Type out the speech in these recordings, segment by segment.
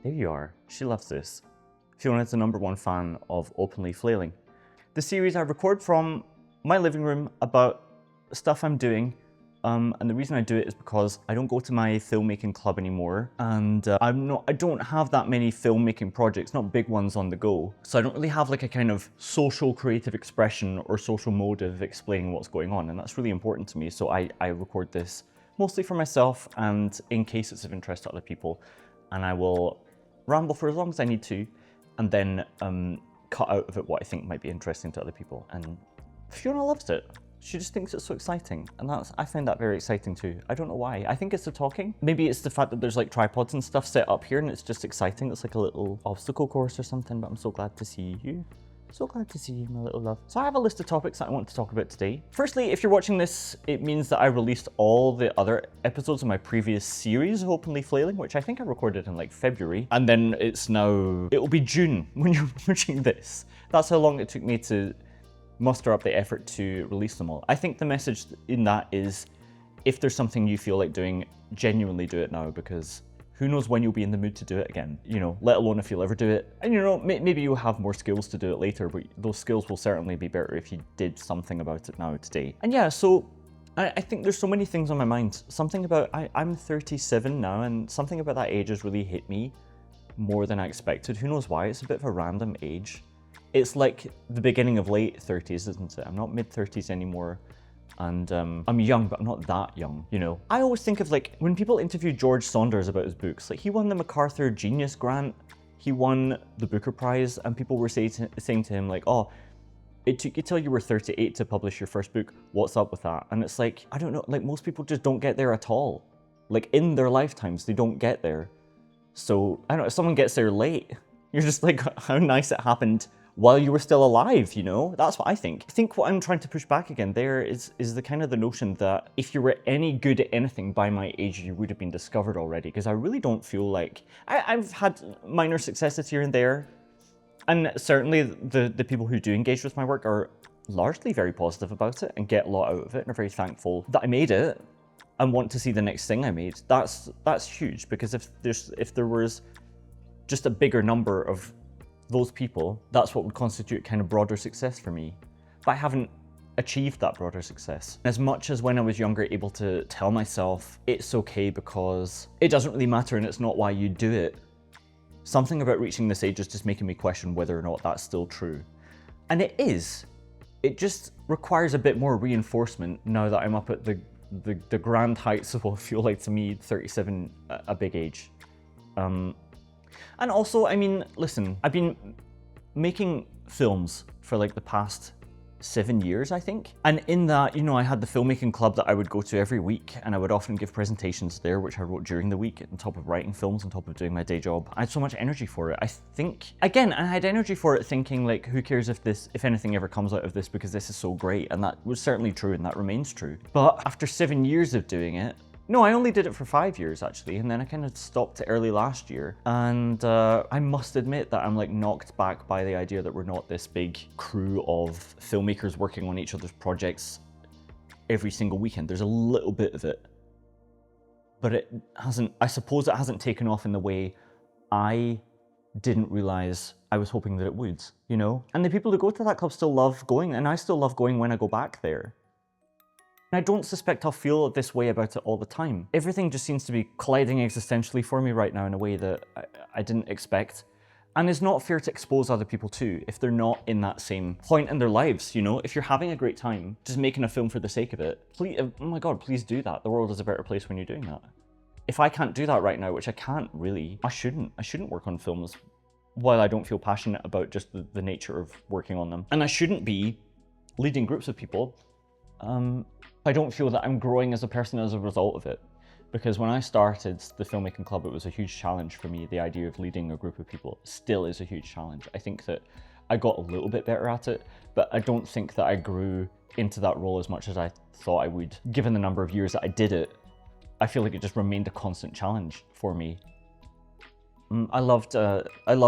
There you are. She loves this. Fiona's the #1 fan of Openly Flailing, the series I record from my living room about stuff I'm doing. And the reason I do it is because I don't go to my filmmaking club anymore, and I don't have that many filmmaking projects, not big ones on the go. So I don't really have like a kind of social creative expression or social mode of explaining what's going on, and that's really important to me. So I record this mostly for myself and in case it's of interest to other people, and I will ramble for as long as I need to, and then cut out of it what I think might be interesting to other people. And Fiona loves it. She just thinks it's so exciting, and I find that very exciting too. I don't know why. I think it's the talking. Maybe it's the fact that there's like tripods and stuff set up here and it's just exciting. It's like a little obstacle course or something, but I'm so glad to see you. So glad to see you, my little love. So I have a list of topics that I want to talk about today. Firstly, if you're watching this, it means that I released all the other episodes of my previous series of Openly Flailing, which I think I recorded in like February. And then it'll be June when you're watching this. That's how long it took me to muster up the effort to release them all. I think the message in that is, if there's something you feel like doing, genuinely do it now, because who knows when you'll be in the mood to do it again, you know, let alone if you'll ever do it. And you know, maybe you'll have more skills to do it later, but those skills will certainly be better if you did something about it now today. And yeah, so I think there's so many things on my mind. Something about, I'm 37 now, and something about that age has really hit me more than I expected. Who knows why? It's a bit of a random age. It's like the beginning of late 30s, isn't it? I'm not mid-30s anymore, and I'm young, but I'm not that young, you know? I always think of like, when people interview George Saunders about his books, like he won the MacArthur Genius Grant, he won the Booker Prize, and people were saying to him like, oh, it took you till you were 38 to publish your first book, what's up with that? And it's like, I don't know, like most people just don't get there at all. Like in their lifetimes, they don't get there. So, I don't know, if someone gets there late, you're just like, how nice it happened while you were still alive, you know? That's what I think. I think what I'm trying to push back again there is the kind of the notion that if you were any good at anything by my age, you would have been discovered already, because I really don't feel like... I've had minor successes here and there, and certainly the people who do engage with my work are largely very positive about it and get a lot out of it and are very thankful that I made it and want to see the next thing I made. That's huge, because if there was just a bigger number of those people, that's what would constitute kind of broader success for me. But I haven't achieved that broader success. As much as when I was younger, able to tell myself it's okay because it doesn't really matter and it's not why you do it, something about reaching this age is just making me question whether or not that's still true. And it is. It just requires a bit more reinforcement now that I'm up at the grand heights of what I feel like to me 37 a big age. And also, I mean, listen, I've been making films for like the past 7 years, I think. And in that, you know, I had the filmmaking club that I would go to every week, and I would often give presentations there, which I wrote during the week, on top of writing films, on top of doing my day job. I had so much energy for it. I think, again, I had energy for it thinking like, who cares if anything ever comes out of this, because this is so great. And that was certainly true, and that remains true. But after 7 years of doing it, no, I only did it for 5 years actually, and then I kind of stopped early last year. And I must admit that I'm like knocked back by the idea that we're not this big crew of filmmakers working on each other's projects every single weekend. There's a little bit of it, but it hasn't, I suppose it hasn't taken off in the way I didn't realize I was hoping that it would, you know? And the people who go to that club still love going, and I still love going when I go back there. And I don't suspect I'll feel this way about it all the time. Everything just seems to be colliding existentially for me right now in a way that I didn't expect. And it's not fair to expose other people to if they're not in that same point in their lives, you know? If you're having a great time, just making a film for the sake of it, please, oh my God, please do that. The world is a better place when you're doing that. If I can't do that right now, which I can't really, I shouldn't work on films while I don't feel passionate about just the nature of working on them. And I shouldn't be leading groups of people. I don't feel that I'm growing as a person as a result of it. Because when I started the filmmaking club, it was a huge challenge for me. The idea of leading a group of people still is a huge challenge. I think that I got a little bit better at it, but I don't think that I grew into that role as much as I thought I would. Given the number of years that I did it, I feel like it just remained a constant challenge for me. I love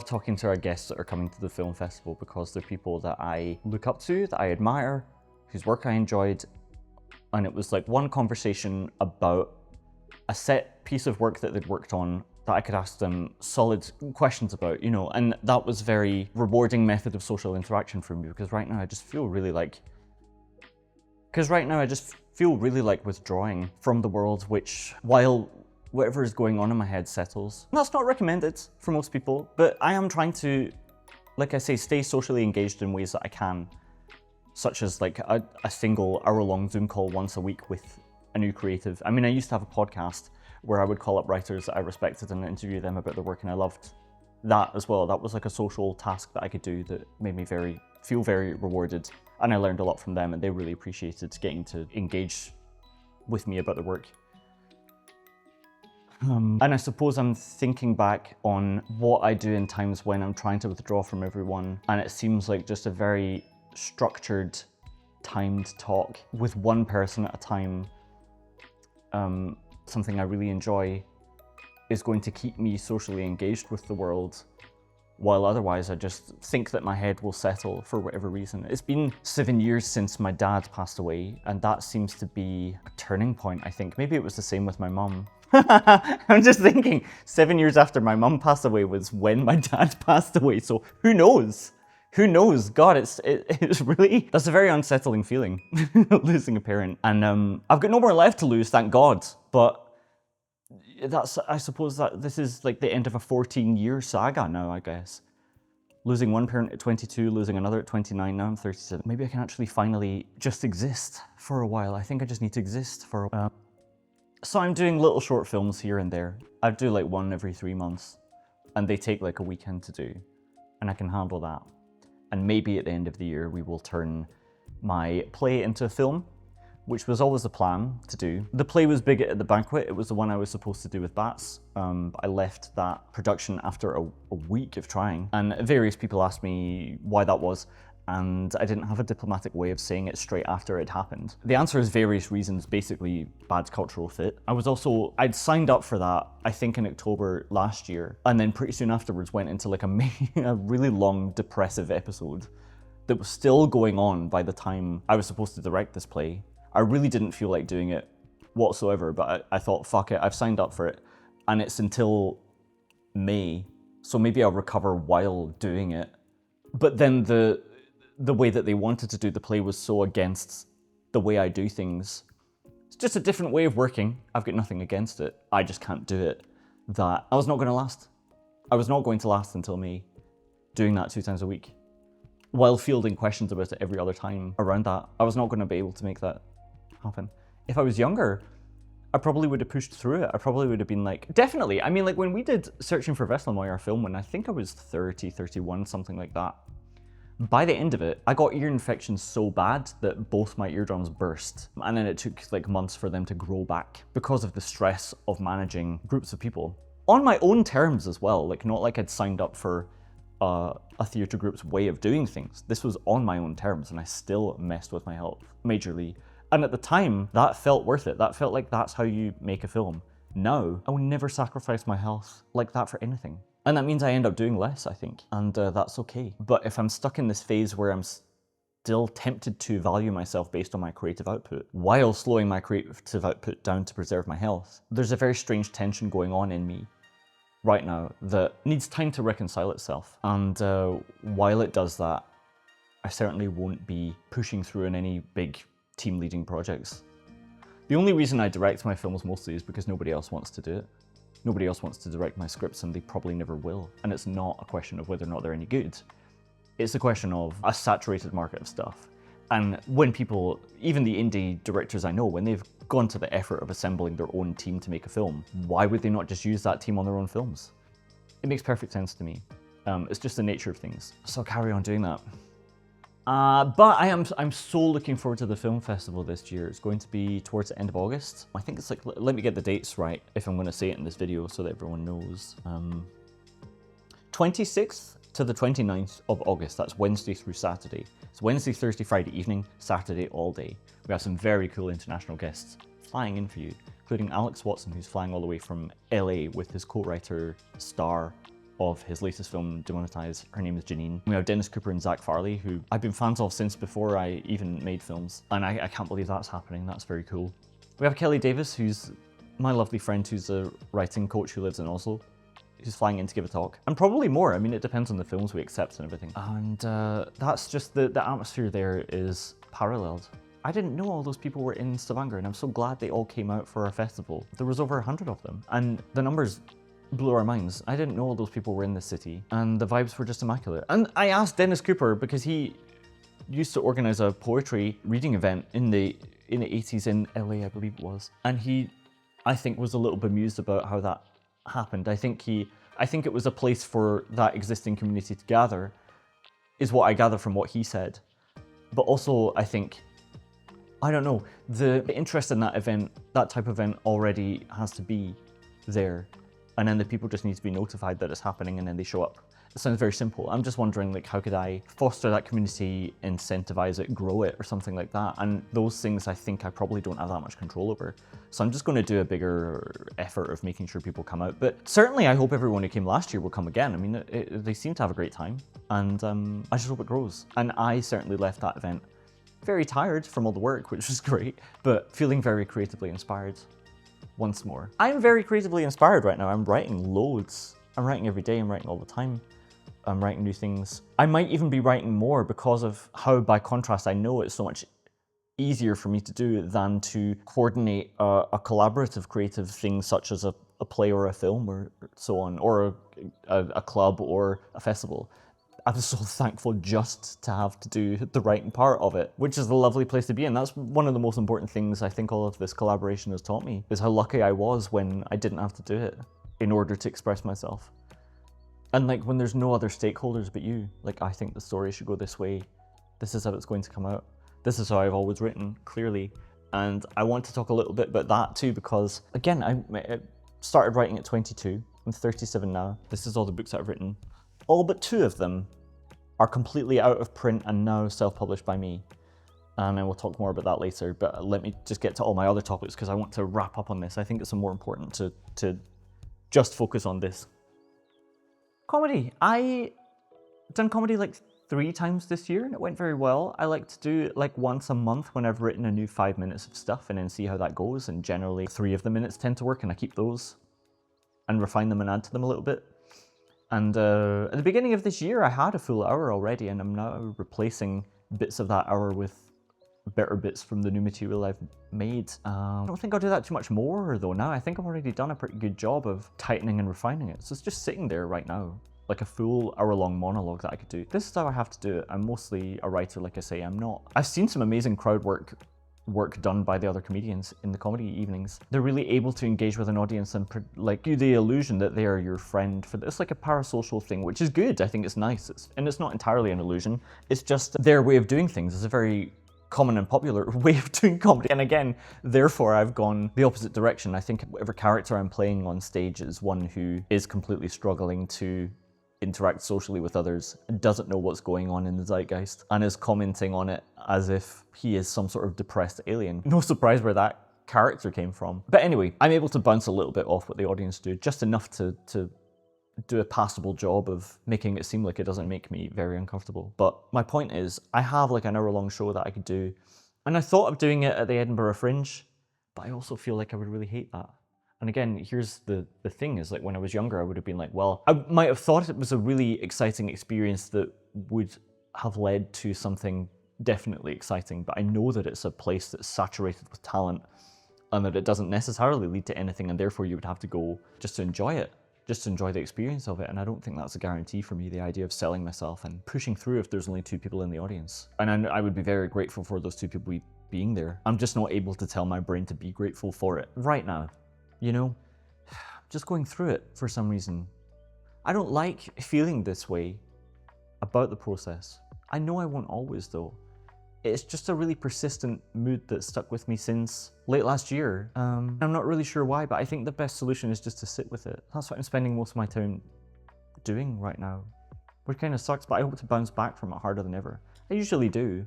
talking to our guests that are coming to the film festival, because they're people that I look up to, that I admire, whose work I enjoyed. And it was like one conversation about a set piece of work that they'd worked on that I could ask them solid questions about, you know, and that was a very rewarding method of social interaction for me, because right now I just feel really like withdrawing from the world, which, while whatever is going on in my head settles. And that's not recommended for most people, but I am trying to, like I say, stay socially engaged in ways that I can, such as like a single hour-long Zoom call once a week with a new creative. I mean, I used to have a podcast where I would call up writers that I respected and interview them about their work, and I loved that as well. That was like a social task that I could do that made me feel very rewarded, and I learned a lot from them, and they really appreciated getting to engage with me about their work. And I suppose I'm thinking back on what I do in times when I'm trying to withdraw from everyone, and it seems like just a very structured, timed talk with one person at a time, something I really enjoy, is going to keep me socially engaged with the world, while otherwise I just think that my head will settle for whatever reason. It's been 7 years since my dad passed away, and that seems to be a turning point, I think. Maybe it was the same with my mum. I'm just thinking, 7 years after my mum passed away was when my dad passed away, so who knows? Who knows? God, it's really, that's a very unsettling feeling, losing a parent. And I've got no more left to lose, thank God, but I suppose that this is like the end of a 14-year saga now, I guess. Losing one parent at 22, losing another at 29, now I'm 37. Maybe I can actually finally just exist for a while. I think I just need to exist for a while. So I'm doing little short films here and there. I do like one every 3 months, and they take like a weekend to do, and I can handle that. And maybe at the end of the year, we will turn my play into a film, which was always the plan to do. The play was big at the banquet. It was the one I was supposed to do with Bats. I left that production after a week of trying, and various people asked me why that was, and I didn't have a diplomatic way of saying it straight after it happened. The answer is various reasons, basically bad cultural fit. I'd signed up for that, I think in October last year, and then pretty soon afterwards went into like a really long depressive episode that was still going on by the time I was supposed to direct this play. I really didn't feel like doing it whatsoever, but I thought, fuck it, I've signed up for it, and it's until May, so maybe I'll recover while doing it. But then the way that they wanted to do the play was so against the way I do things. It's just a different way of working. I've got nothing against it. I just can't do it. That I was not going to last. I was not going to last until May, doing that 2 times a week, while fielding questions about it every other time around that. I was not going to be able to make that happen. If I was younger, I probably would have pushed through it. I probably would have been like, definitely. I mean, like when we did Searching for Vesselmoy, our film, when I think I was 30, 31, something like that. By the end of it, I got ear infections so bad that both my eardrums burst. And then it took like months for them to grow back because of the stress of managing groups of people. On my own terms as well, like not like I'd signed up for a theatre group's way of doing things. This was on my own terms, and I still messed with my health majorly. And at the time, that felt worth it. That felt like that's how you make a film. Now, I will never sacrifice my health like that for anything. And that means I end up doing less, I think, and that's okay. But if I'm stuck in this phase where I'm still tempted to value myself based on my creative output, while slowing my creative output down to preserve my health, there's a very strange tension going on in me right now that needs time to reconcile itself. And while it does that, I certainly won't be pushing through in any big team leading projects. The only reason I direct my films mostly is because nobody else wants to do it. Nobody else wants to direct my scripts, and they probably never will. And it's not a question of whether or not they're any good. It's a question of a saturated market of stuff. And when people, even the indie directors I know, when they've gone to the effort of assembling their own team to make a film, why would they not just use that team on their own films? It makes perfect sense to me. It's just the nature of things. So I'll carry on doing that. But I'm so looking forward to the film festival this year. It's going to be towards the end of August. I think it's like, let me get the dates right if I'm going to say it in this video so that everyone knows. 26th to the 29th of August. That's Wednesday through Saturday. It's Wednesday, Thursday, Friday evening, Saturday all day. We have some very cool international guests flying in for you, including Alex Watson, who's flying all the way from LA with his co-writer star of his latest film, Demonetized. Her name is Janine. We have Dennis Cooper and Zach Farley, who I've been fans of since before I even made films, and I can't believe that's happening. That's very cool. We have Kelly Davis, who's my lovely friend who's a writing coach who lives in Oslo. who's flying in to give a talk. And probably more. I mean, it depends on the films we accept and everything. And that's just the atmosphere there is paralleled. I didn't know all those people were in Stavanger, and I'm so glad they all came out for our festival. There was over 100 of them, and the numbers blew our minds. I didn't know all those people were in this city, and the vibes were just immaculate. And I asked Dennis Cooper, because he used to organize a poetry reading event in the 80s in LA, I believe it was. And he, I think, was a little bemused about how that happened. I think it was a place for that existing community to gather, is what I gather from what he said. But also, I think, I don't know, the interest in that event, that type of event already has to be there. And then the people just need to be notified that it's happening, and then they show up. It sounds very simple. I'm just wondering, like, how could I foster that community, incentivize it, grow it, or something like that? And those things I think I probably don't have that much control over. So I'm just going to do a bigger effort of making sure people come out. But certainly I hope everyone who came last year will come again. I mean, they seem to have a great time, and I just hope it grows. And I certainly left that event very tired from all the work, which was great, but feeling very creatively inspired once more. I'm very creatively inspired right now. I'm writing loads. I'm writing every day. I'm writing all the time. I'm writing new things. I might even be writing more because of how, by contrast, I know it's so much easier for me to do than to coordinate a collaborative creative thing such as a play or a film or so on, or a club or a festival. I'm so thankful just to have to do the writing part of it, which is a lovely place to be in. That's one of the most important things I think all of this collaboration has taught me, is how lucky I was when I didn't have to do it in order to express myself. And like, when there's no other stakeholders but you, like, I think the story should go this way. This is how it's going to come out. This is how I've always written, clearly. And I want to talk a little bit about that too, because again, I started writing at 22. I'm 37 now. This is all the books I've written. All but 2 of them are completely out of print and now self-published by me. And we'll talk more about that later, but let me just get to all my other topics because I want to wrap up on this. I think it's more important to just focus on this. Comedy. I done comedy like 3 times this year and it went very well. I like to do it like once a month when I've written a new 5 minutes of stuff and then see how that goes. And generally 3 of the minutes tend to work, and I keep those and refine them and add to them a little bit. And at the beginning of this year, I had a full hour already, and I'm now replacing bits of that hour with better bits from the new material I've made. I don't think I'll do that too much more though now. I think I've already done a pretty good job of tightening and refining it. So it's just sitting there right now, like a full hour-long monologue that I could do. This is how I have to do it. I'm mostly a writer, like I say. I'm not. I've seen some amazing crowd work done by the other comedians in the comedy evenings. They're really able to engage with an audience and like give the illusion that they are your friend. It's like a parasocial thing, which is good. I think it's nice. And it's not entirely an illusion. It's just their way of doing things. It's a very common and popular way of doing comedy. And again, therefore, I've gone the opposite direction. I think whatever character I'm playing on stage is one who is completely struggling to interact socially with others, doesn't know what's going on in the zeitgeist, and is commenting on it as if he is some sort of depressed alien. No surprise where that character came from. But anyway, I'm able to bounce a little bit off what the audience do, just enough to do a passable job of making it seem like it doesn't make me very uncomfortable. But my point is, I have like an hour-long show that I could do, and I thought of doing it at the Edinburgh Fringe, but I also feel like I would really hate that. And again, here's the thing is, like, when I was younger, I would have been like, well, I might have thought it was a really exciting experience that would have led to something definitely exciting, but I know that it's a place that's saturated with talent and that it doesn't necessarily lead to anything, and therefore you would have to go just to enjoy it, just to enjoy the experience of it. And I don't think that's a guarantee for me, the idea of selling myself and pushing through if there's only 2 people in the audience. And I would be very grateful for those 2 people being there. I'm just not able to tell my brain to be grateful for it right now. You know, just going through it for some reason. I don't like feeling this way about the process. I know I won't always though. It's just a really persistent mood that's stuck with me since late last year. I'm not really sure why, but I think the best solution is just to sit with it. That's what I'm spending most of my time doing right now, which kind of sucks, but I hope to bounce back from it harder than ever. I usually do.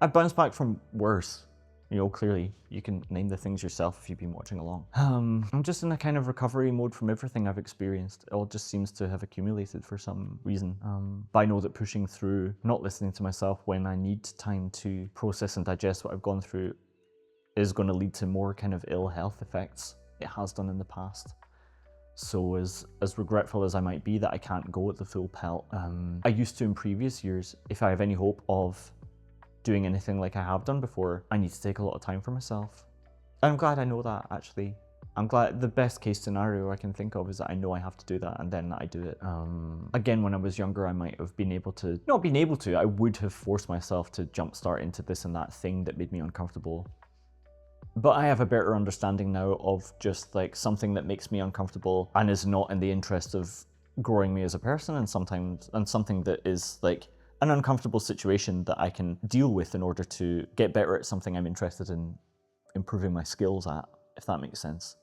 I've bounced back from worse. You know, clearly, you can name the things yourself if you've been watching along. I'm just in a kind of recovery mode from everything I've experienced. It all just seems to have accumulated for some reason. But I know that pushing through, not listening to myself when I need time to process and digest what I've gone through, is going to lead to more kind of ill health effects. It has done in the past. So as regretful as I might be that I can't go at the full pelt, I used to in previous years, if I have any hope of doing anything like I have done before, I need to take a lot of time for myself. I'm glad I know that, actually. I'm glad the best case scenario I can think of is that I know I have to do that and then I do it. Again, when I was younger, I might have been able to, not been able to, I would have forced myself to jumpstart into this and that thing that made me uncomfortable. But I have a better understanding now of just like something that makes me uncomfortable and is not in the interest of growing me as a person, and something that is like an uncomfortable situation that I can deal with in order to get better at something I'm interested in improving my skills at, if that makes sense.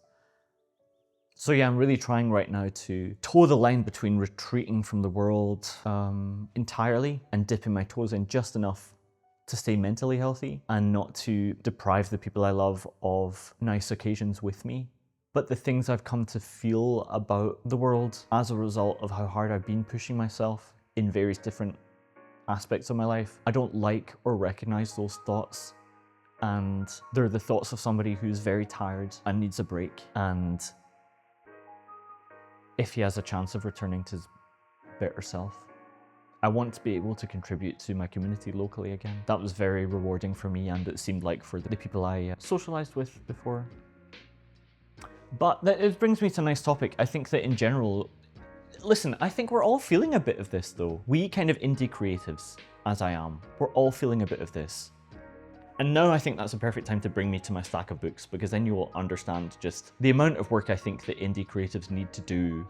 So yeah, I'm really trying right now to toe the line between retreating from the world entirely and dipping my toes in just enough to stay mentally healthy and not to deprive the people I love of nice occasions with me. But the things I've come to feel about the world as a result of how hard I've been pushing myself in various different aspects of my life, I don't like or recognize those thoughts. And they're the thoughts of somebody who's very tired and needs a break. And if he has a chance of returning to his better self, I want to be able to contribute to my community locally again. That was very rewarding for me, and it seemed like for the people I socialized with before. But it brings me to a nice topic. I think that in general, listen, I think we're all feeling a bit of this though. We kind of indie creatives, as I am, we're all feeling a bit of this. And now I think that's a perfect time to bring me to my stack of books, because then you will understand just the amount of work I think that indie creatives need to do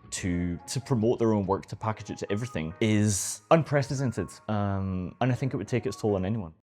to promote their own work, to package it to everything, is unprecedented. And I think it would take its toll on anyone.